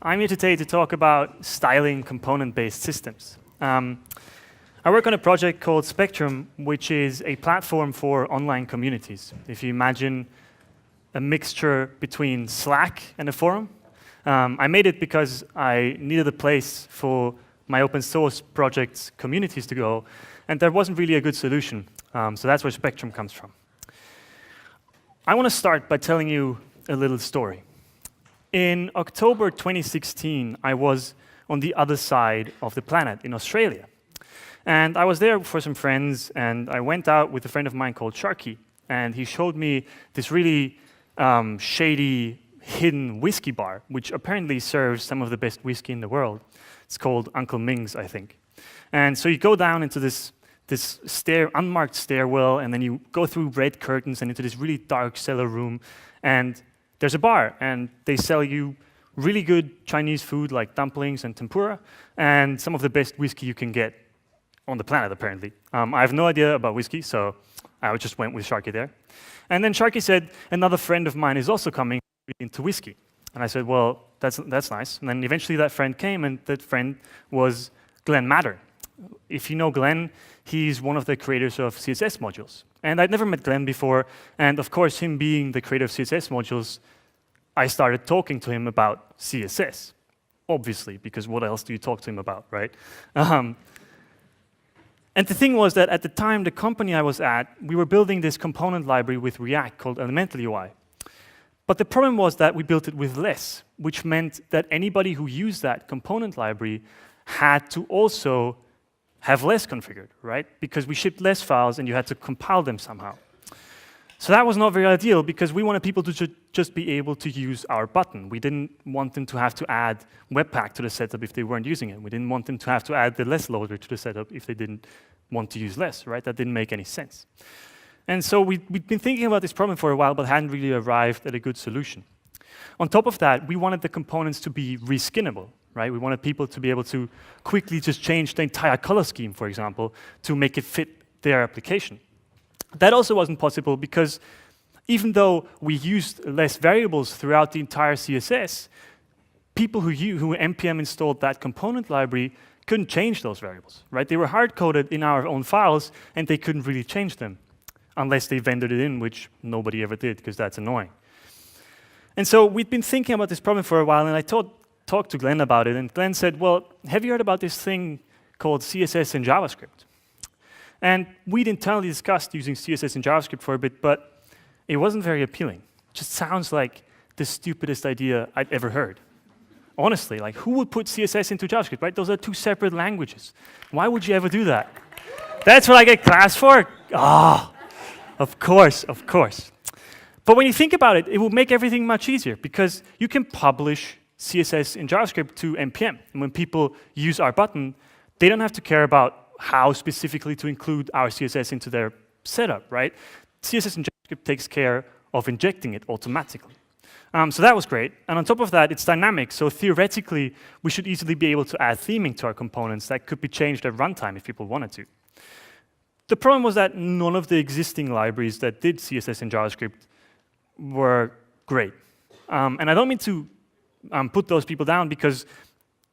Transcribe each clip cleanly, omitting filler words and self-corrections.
I'm here today to talk about styling component-based systems. I work on a project called Spectrum, which is a platform for online communities. If you imagine a mixture between Slack and a forum, I made it because I needed a place for my open source project's communities to go, and there wasn't really a good solution. So that's where Spectrum comes from. I want to start by telling you a little story. In October 2016, I was on the other side of the planet in Australia. And I was there for some friends, and I went out with a friend of mine called Sharky, and he showed me this really shady, hidden whiskey bar, which apparently serves some of the best whiskey in the world. It's called Uncle Ming's, I think. And so you go down into this unmarked stairwell, and then you go through red curtains and into this really dark cellar room, and there's a bar, and they sell you really good Chinese food like dumplings and tempura, and some of the best whiskey you can get on the planet, apparently. I have no idea about whiskey, so I just went with Sharky there. And then Sharky said, another friend of mine is also coming into whiskey. And I said, well, that's nice. And then eventually that friend came, and that friend was Glen Maddern. If you know Glen, he's one of the creators of CSS-modules. And I'd never met Glen before, and of course, him being the creator of CSS-modules, I started talking to him about CSS, obviously, because what else do you talk to him about, right? And the thing was that at the time, the company I was at, we were building this component library with React called Elemental UI. But the problem was that we built it with less, which meant that anybody who used that component library had to also have less configured, right? Because we shipped less files and you had to compile them somehow. So that was not very ideal because we wanted people to just be able to use our button. We didn't want them to have to add Webpack to the setup if they weren't using it. We didn't want them to have to add the less loader to the setup if they didn't want to use less, right? That didn't make any sense. And so we'd been thinking about this problem for a while, but hadn't really arrived at a good solution. On top of that, we wanted the components to be reskinnable. Right? We wanted people to be able to quickly just change the entire color scheme, for example, to make it fit their application. That also wasn't possible because even though we used less variables throughout the entire CSS, people who npm installed that component library couldn't change those variables. Right? They were hard-coded in our own files, and they couldn't really change them unless they vendored it in, which nobody ever did because that's annoying. And so we'd been thinking about this problem for a while, and I talked to Glen about it, and Glen said, well, have you heard about this thing called CSS and JavaScript? And we'd internally discussed using CSS and JavaScript for a bit, but it wasn't very appealing. It just sounds like the stupidest idea I'd ever heard. Honestly, like, who would put CSS into JavaScript, right? Those are two separate languages. Why would you ever do that? That's what I get class for? Ah, of course, of course. But when you think about it, it will make everything much easier because you can publish CSS in JavaScript to npm. And when people use our button, they don't have to care about how specifically to include our CSS into their setup, right? CSS in JavaScript takes care of injecting it automatically. So that was great. And on top of that, it's dynamic. So theoretically, we should easily be able to add theming to our components that could be changed at runtime if people wanted to. The problem was that none of the existing libraries that did CSS in JavaScript were great. And I don't mean to put those people down because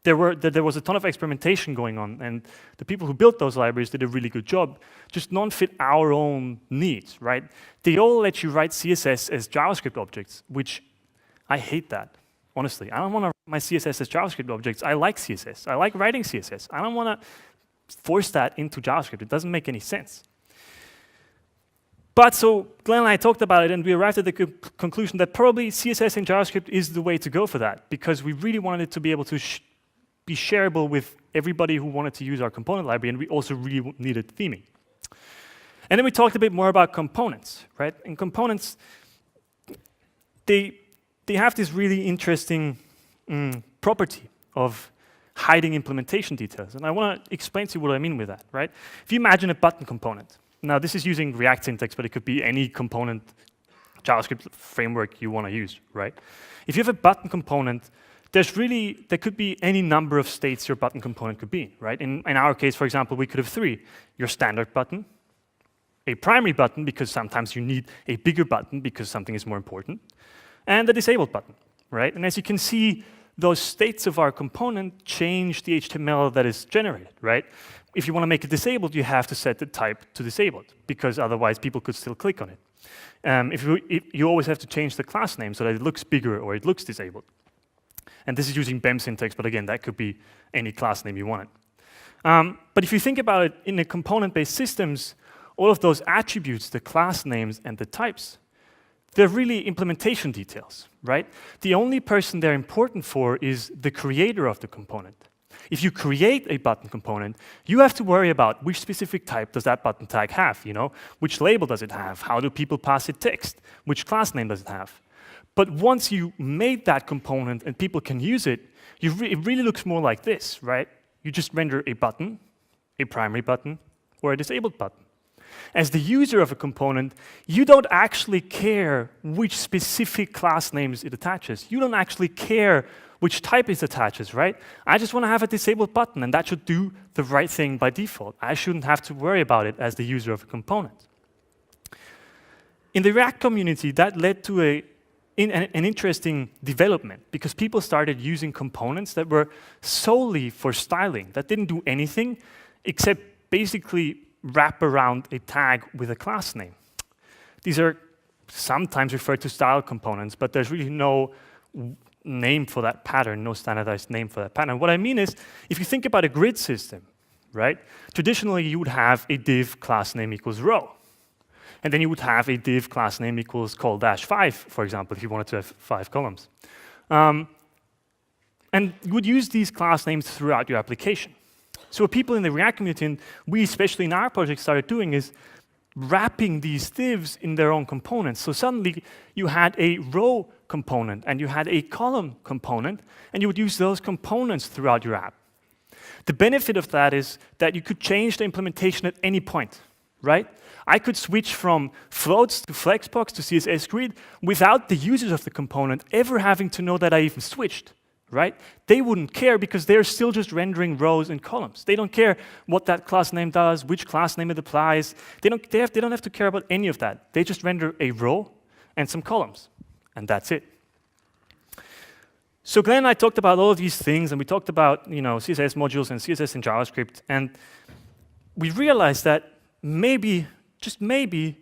there was a ton of experimentation going on, and the people who built those libraries did a really good job, just none fit our own needs, right? They all let you write CSS as JavaScript objects, which I hate that, honestly. I don't want to write my CSS as JavaScript objects. I like CSS. I like writing CSS. I don't want to force that into JavaScript. It doesn't make any sense. But so Glen and I talked about it, and we arrived at the conclusion that probably CSS in JavaScript is the way to go for that, because we really wanted it to be able to be shareable with everybody who wanted to use our component library, and we also really needed theming. And then we talked a bit more about components, right? And components, they have this really interesting property of hiding implementation details. And I want to explain to you what I mean with that, right? If you imagine a button component, now this is using React syntax, but it could be any component JavaScript framework you want to use, right? If you have a button component, there could be any number of states your button component could be, right? In our case, for example, we could have 3. Your standard button, a primary button, because sometimes you need a bigger button because something is more important, and a disabled button, right? And as you can see those states of our component change the HTML that is generated, right? If you want to make it disabled, you have to set the type to disabled, because otherwise people could still click on it. If you always have to change the class name so that it looks bigger or it looks disabled. And this is using BEM syntax, but again, that could be any class name you wanted. But if you think about it, in the component-based systems, all of those attributes, the class names and the types, they're really implementation details, right? The only person they're important for is the creator of the component. If you create a button component, you have to worry about which specific type does that button tag have, you know? Which label does it have? How do people pass it text? Which class name does it have? But once you made that component and people can use it, it really looks more like this, right? You just render a button, a primary button, or a disabled button. As the user of a component, you don't actually care which specific class names it attaches. You don't actually care which type it attaches, right? I just want to have a disabled button, and that should do the right thing by default. I shouldn't have to worry about it as the user of a component. In the React community, that led to an interesting development, because people started using components that were solely for styling, that didn't do anything except basically wrap around a tag with a class name. These are sometimes referred to style components, but there's really no name for that pattern, no standardized name for that pattern. What I mean is, if you think about a grid system, right? Traditionally, you would have a div class name equals row. And then you would have a div class name equals col-5, for example, if you wanted to have 5 columns. And you would use these class names throughout your application. So what people in the React community, and we especially in our project started doing, is wrapping these divs in their own components. So suddenly you had a row component and you had a column component, and you would use those components throughout your app. The benefit of that is that you could change the implementation at any point, right? I could switch from floats to flexbox to CSS grid without the users of the component ever having to know that I even switched, right? They wouldn't care because they're still just rendering rows and columns. They don't care what that class name does, which class name it applies. They don't have to care about any of that. They just render a row and some columns, and that's it. So Glen and I talked about all of these things, and we talked about, you know, CSS modules and CSS and JavaScript, and we realized that maybe, just maybe,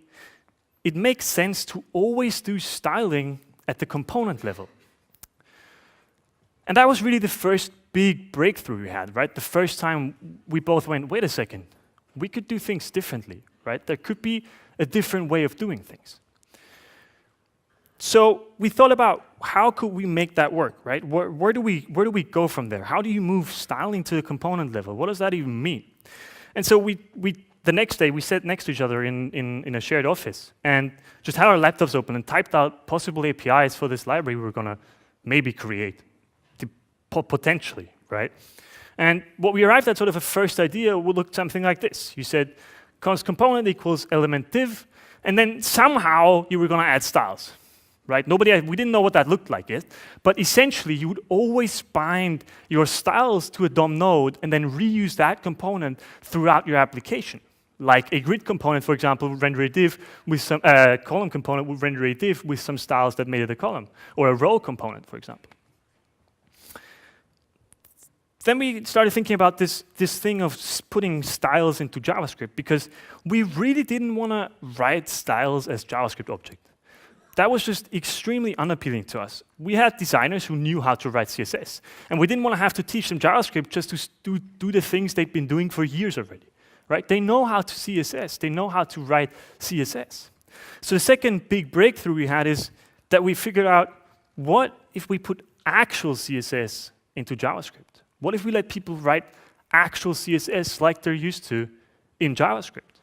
it makes sense to always do styling at the component level. And that was really the first big breakthrough we had, right? The first time we both went, wait a second, we could do things differently, right? There could be a different way of doing things. So we thought about how could we make that work, right? Where do we go from there? How do you move styling to the component level? What does that even mean? And so the next day, we sat next to each other in a shared office and just had our laptops open and typed out possible APIs for this library we were going to maybe create, potentially, right? And what we arrived at, sort of a first idea, would look something like this. You said, const component equals element div, and then somehow you were going to add styles, right? We didn't know what that looked like yet, but essentially you would always bind your styles to a DOM node and then reuse that component throughout your application. Like a grid component, for example, would render a div with some column component would render a div with some styles that made it a column, or a row component, for example. Then we started thinking about this thing of putting styles into JavaScript, because we really didn't want to write styles as JavaScript object. That was just extremely unappealing to us. We had designers who knew how to write CSS, and we didn't want to have to teach them JavaScript just to do the things they'd been doing for years already. Right? They know how to CSS. They know how to write CSS. So the second big breakthrough we had is that we figured out, what if we put actual CSS into JavaScript? What if we let people write actual CSS like they're used to in JavaScript?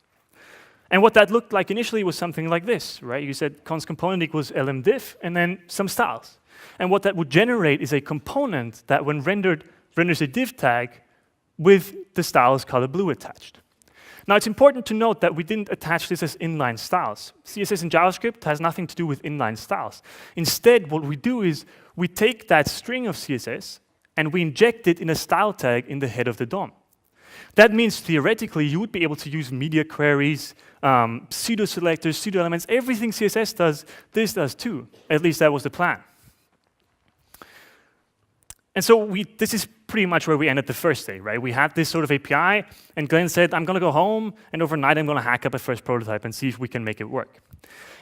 And what that looked like initially was something like this, right? You said const component equals lmdiv, and then some styles. And what that would generate is a component that, when rendered, renders a div tag with the styles color blue attached. Now, it's important to note that we didn't attach this as inline styles. CSS in JavaScript has nothing to do with inline styles. Instead, what we do is we take that string of CSS and we inject it in a style tag in the head of the DOM. That means, theoretically, you would be able to use media queries, pseudo-selectors, pseudo-elements, everything CSS does, this does too. At least that was the plan. And so this is pretty much where we ended the first day, right? We had this sort of API, and Glen said, I'm going to go home, and overnight I'm going to hack up a first prototype and see if we can make it work.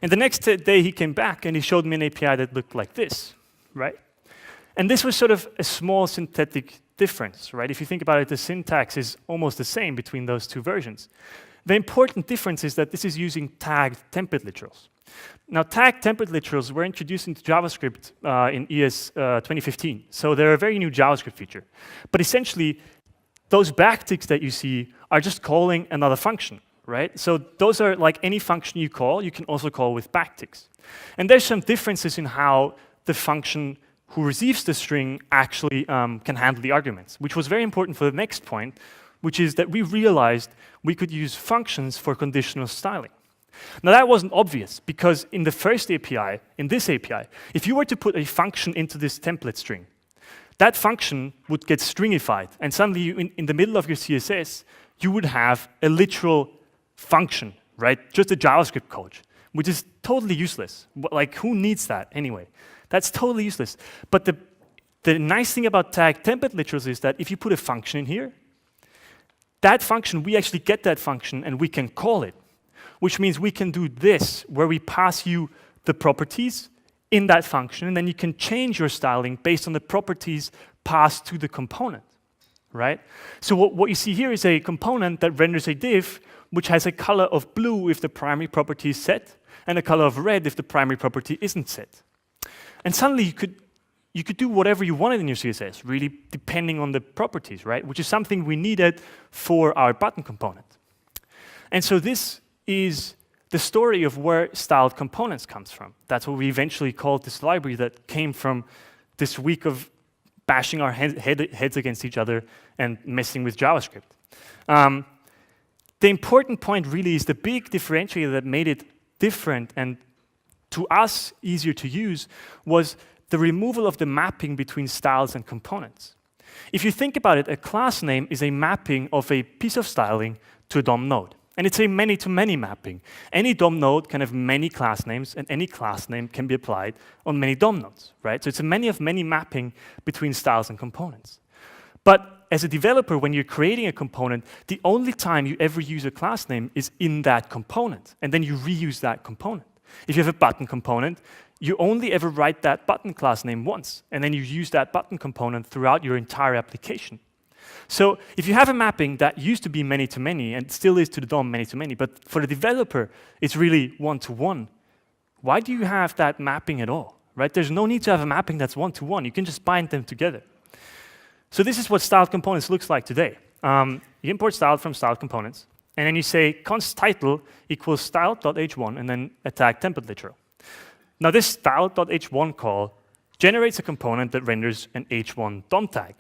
And the next day he came back, and he showed me an API that looked like this, right? And this was sort of a small synthetic difference, right? If you think about it, the syntax is almost the same between those two versions. The important difference is that this is using tagged template literals. Now, tagged template literals were introduced into JavaScript in ES 2015, so they're a very new JavaScript feature. But essentially, those backticks that you see are just calling another function, right? So those are like any function you call, you can also call with backticks. And there's some differences in how the function who receives the string actually can handle the arguments, which was very important for the next point, which is that we realized we could use functions for conditional styling. Now that wasn't obvious, because in the first API, in this API, if you were to put a function into this template string, that function would get stringified, and suddenly in the middle of your CSS, you would have a literal function, right? Just a JavaScript code, which is totally useless. Like, who needs that anyway? That's totally useless. But the nice thing about tagged template literals is that if you put a function in here, that function, we actually get that function and we can call it, which means we can do this, where we pass you the properties in that function, and then you can change your styling based on the properties passed to the component, right? So what you see here is a component that renders a div, which has a color of blue if the primary property is set, and a color of red if the primary property isn't set. And suddenly you could do whatever you wanted in your CSS, really depending on the properties, right? Which is something we needed for our button component. And so this is the story of where styled components comes from. That's what we eventually called this library that came from this week of bashing our heads against each other and messing with JavaScript. The important point really is the big differentiator that made it different and to us easier to use was the removal of the mapping between styles and components. If you think about it, a class name is a mapping of a piece of styling to a DOM node. And it's a many-to-many mapping. Any DOM node can have many class names, and any class name can be applied on many DOM nodes, right? So it's a many-of-many mapping between styles and components. But as a developer, when you're creating a component, the only time you ever use a class name is in that component, and then you reuse that component. If you have a button component, you only ever write that button class name once, and then you use that button component throughout your entire application. So if you have a mapping that used to be many-to-many, and still is to the DOM many-to-many, but for the developer, it's really one-to-one, why do you have that mapping at all, right? There's no need to have a mapping that's one-to-one. You can just bind them together. So this is what styled components looks like today. You import styled from styled components, and then you say const title equals styled.h1, and then a tag template literal. Now this styled.h1 call generates a component that renders an h1 DOM tag.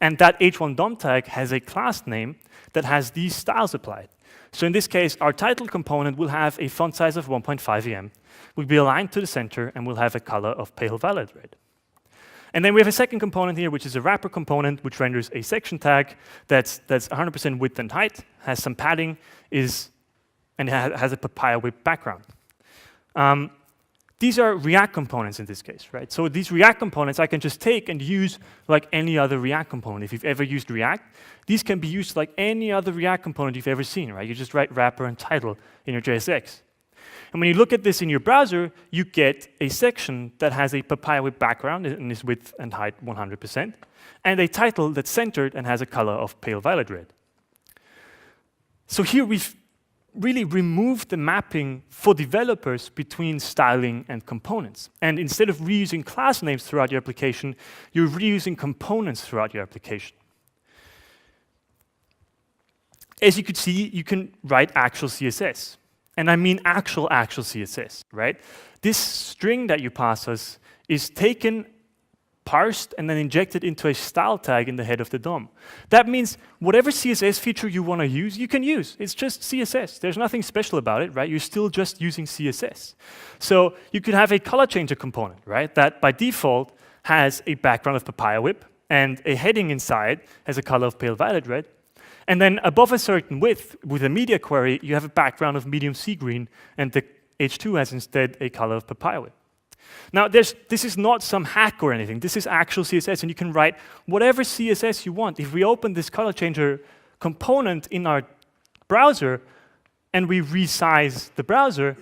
And that h1 DOM tag has a class name that has these styles applied. So in this case, our title component will have a font size of 1.5 em, will be aligned to the center, and will have a color of pale violet red. And then we have a second component here, which is a wrapper component, which renders a section tag that's 100% width and height, has some padding, and has a papaya whip background. These are React components in this case, right? So these React components I can just take and use like any other React component. If you've ever used React, these can be used like any other React component you've ever seen, right? You just write wrapper and title in your JSX. And when you look at this in your browser, you get a section that has a papaya whip background and is width and height 100%, and a title that's centered and has a color of pale violet red. So here we've really removed the mapping for developers between styling and components. And instead of reusing class names throughout your application, you're reusing components throughout your application. As you could see, you can write actual CSS. And I mean actual CSS, right? This string that you pass us is taken, parsed, and then injected into a style tag in the head of the DOM. That means whatever CSS feature you want to use, you can use. It's just CSS. There's nothing special about it, right? You're still just using CSS. So you could have a color changer component, right? That by default has a background of papaya whip, and a heading inside has a color of pale violet red. And then above a certain width, with a media query, you have a background of medium sea green, and the H2 has instead a color of papaya whip. Now, this is not some hack or anything. This is actual CSS, and you can write whatever CSS you want. If we open this color changer component in our browser and we resize the browser,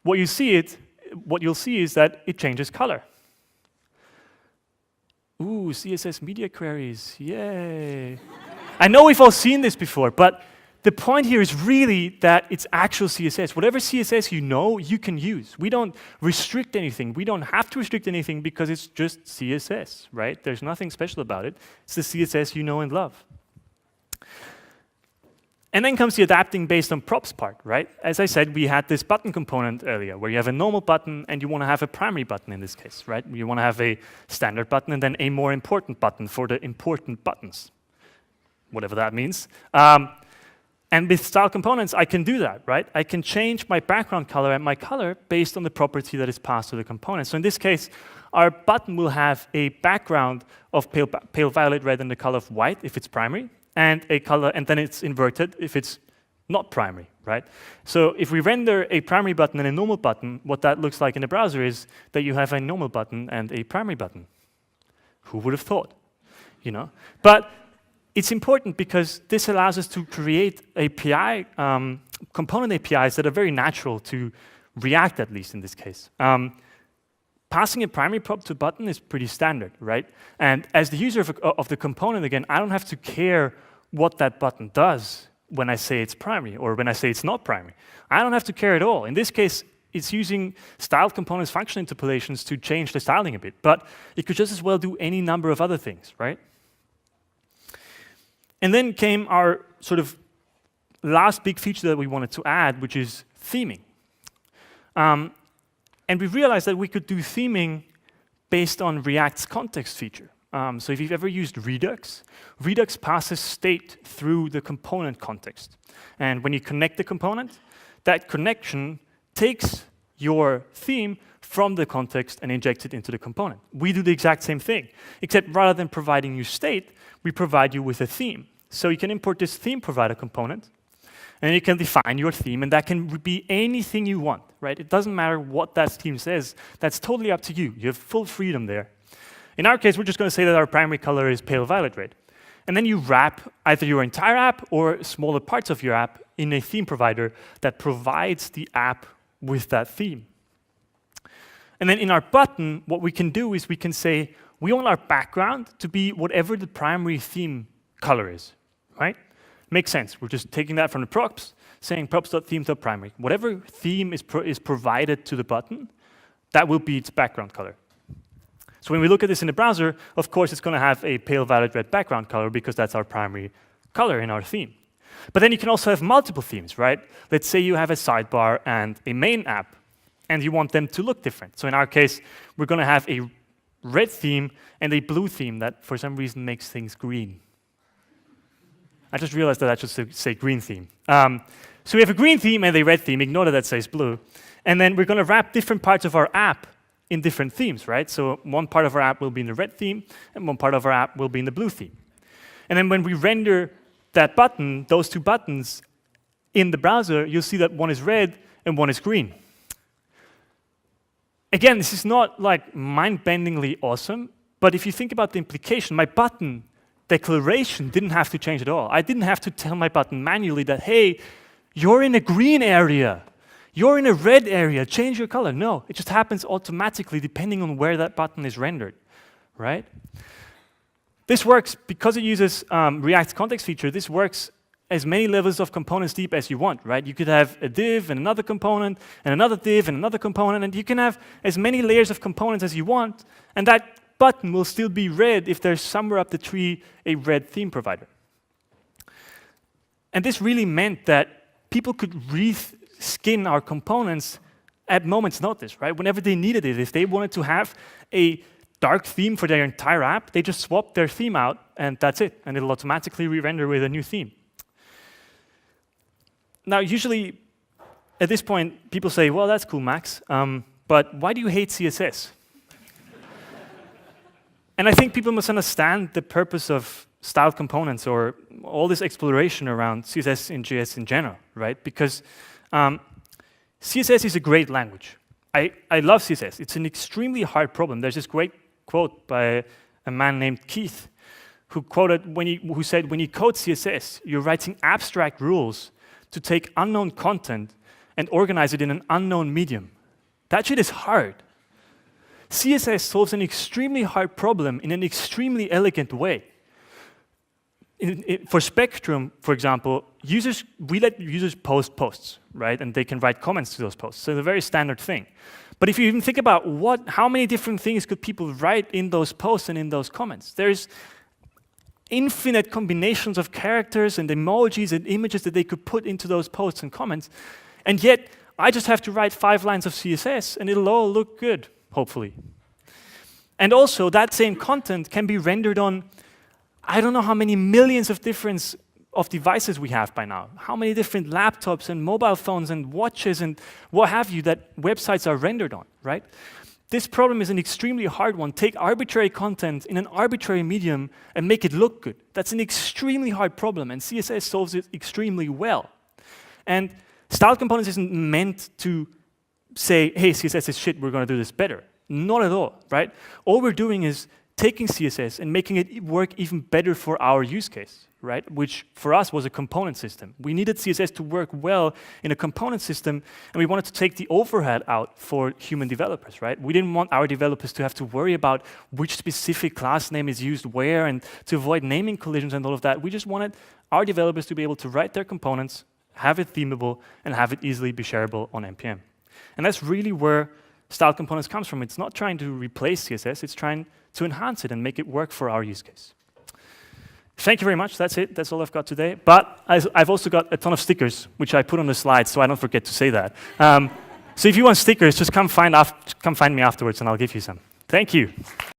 what you'll see is that it changes color. Ooh, CSS media queries, yay. I know we've all seen this before, but the point here is really that it's actual CSS. Whatever CSS you know, you can use. We don't restrict anything. We don't have to restrict anything because it's just CSS, right? There's nothing special about it. It's the CSS you know and love. And then comes the adapting based on props part, right? As I said, we had this button component earlier where you have a normal button and you want to have a primary button in this case, right? You want to have a standard button and then a more important button for the important buttons, whatever that means. And with style components, I can do that, right? I can change my background color and my color based on the property that is passed to the component. So in this case, our button will have a background of pale violet red and the color of white if it's primary, and a color, and then it's inverted if it's not primary, right? So if we render a primary button and a normal button, what that looks like in the browser is that you have a normal button and a primary button. Who would have thought, you know? But it's important because this allows us to create API, component APIs that are very natural to React, at least in this case. Passing a primary prop to a button is pretty standard, right? And as the user of the component, again, I don't have to care what that button does when I say it's primary or when I say it's not primary. I don't have to care at all. In this case, it's using styled components function interpolations to change the styling a bit, but it could just as well do any number of other things, right? And then came our sort of last big feature that we wanted to add, which is theming. And we realized that we could do theming based on React's context feature. So if you've ever used Redux, Redux passes state through the component context. And when you connect the component, that connection takes your theme from the context and injects it into the component. We do the exact same thing, except rather than providing you state, we provide you with a theme. So you can import this theme provider component, and you can define your theme, and that can be anything you want, right? It doesn't matter what that theme says. That's totally up to you. You have full freedom there. In our case, we're just going to say that our primary color is pale violet red. And then you wrap either your entire app or smaller parts of your app in a theme provider that provides the app with that theme. And then in our button, what we can do is we can say, we want our background to be whatever the primary theme color is, right? Makes sense. We're just taking that from the props, saying props.theme.primary. Whatever theme is provided to the button, that will be its background color. So when we look at this in the browser, of course, it's going to have a pale violet red background color because that's our primary color in our theme. But then you can also have multiple themes, right? Let's say you have a sidebar and a main app, and you want them to look different. So in our case, we're going to have a red theme and a blue theme that, for some reason, makes things green. I just realized that I should say green theme. So we have a green theme and a red theme. Ignore that says blue. And then we're going to wrap different parts of our app in different themes, right? So one part of our app will be in the red theme, and one part of our app will be in the blue theme. And then when we render that button, those two buttons, in the browser, you'll see that one is red and one is green. Again, this is not like mind-bendingly awesome, but if you think about the implication, my button declaration didn't have to change at all. I didn't have to tell my button manually that, hey, you're in a green area. You're in a red area, change your color. No, it just happens automatically depending on where that button is rendered, right? This works because it uses React's context feature. This works as many levels of components deep as you want, right? You could have a div and another component and another div and another component, and you can have as many layers of components as you want, and that button will still be red if there's somewhere up the tree a red theme provider. And this really meant that people could reskin our components at moment's notice, right? Whenever they needed it. If they wanted to have a dark theme for their entire app, they just swap their theme out, and that's it. And it'll automatically re-render with a new theme. Now, usually, at this point, people say, well, that's cool, Max, but why do you hate CSS? And I think people must understand the purpose of styled components or all this exploration around CSS and JS in general, right? Because CSS is a great language. I love CSS. It's an extremely hard problem. There's this great quote by a man named Keith, who said, when you code CSS, you're writing abstract rules to take unknown content and organize it in an unknown medium. That shit is hard. CSS solves an extremely hard problem in an extremely elegant way. For Spectrum, for example, we let users post posts, right? And they can write comments to those posts. So it's a very standard thing. But if you even think about how many different things could people write in those posts and in those comments, there's infinite combinations of characters and emojis and images that they could put into those posts and comments. And yet, I just have to write 5 lines of CSS, and it'll all look good, hopefully. And also, that same content can be rendered on, I don't know how many millions of different devices we have by now, how many different laptops and mobile phones and watches and what have you that websites are rendered on, right? This problem is an extremely hard one. Take arbitrary content in an arbitrary medium and make it look good. That's an extremely hard problem, and CSS solves it extremely well. And style components isn't meant to say, hey, CSS is shit, we're going to do this better. Not at all, right? All we're doing is taking CSS and making it work even better for our use case, right? Which for us was a component system. We needed CSS to work well in a component system, and we wanted to take the overhead out for human developers, right? We didn't want our developers to have to worry about which specific class name is used where and to avoid naming collisions and all of that. We just wanted our developers to be able to write their components, have it themable, and have it easily be shareable on NPM. And that's really where style components comes from. It's not trying to replace CSS, it's trying to enhance it and make it work for our use case. Thank you very much, that's it, that's all I've got today. But I've also got a ton of stickers, which I put on the slides so I don't forget to say that. So if you want stickers, just come find me afterwards and I'll give you some. Thank you.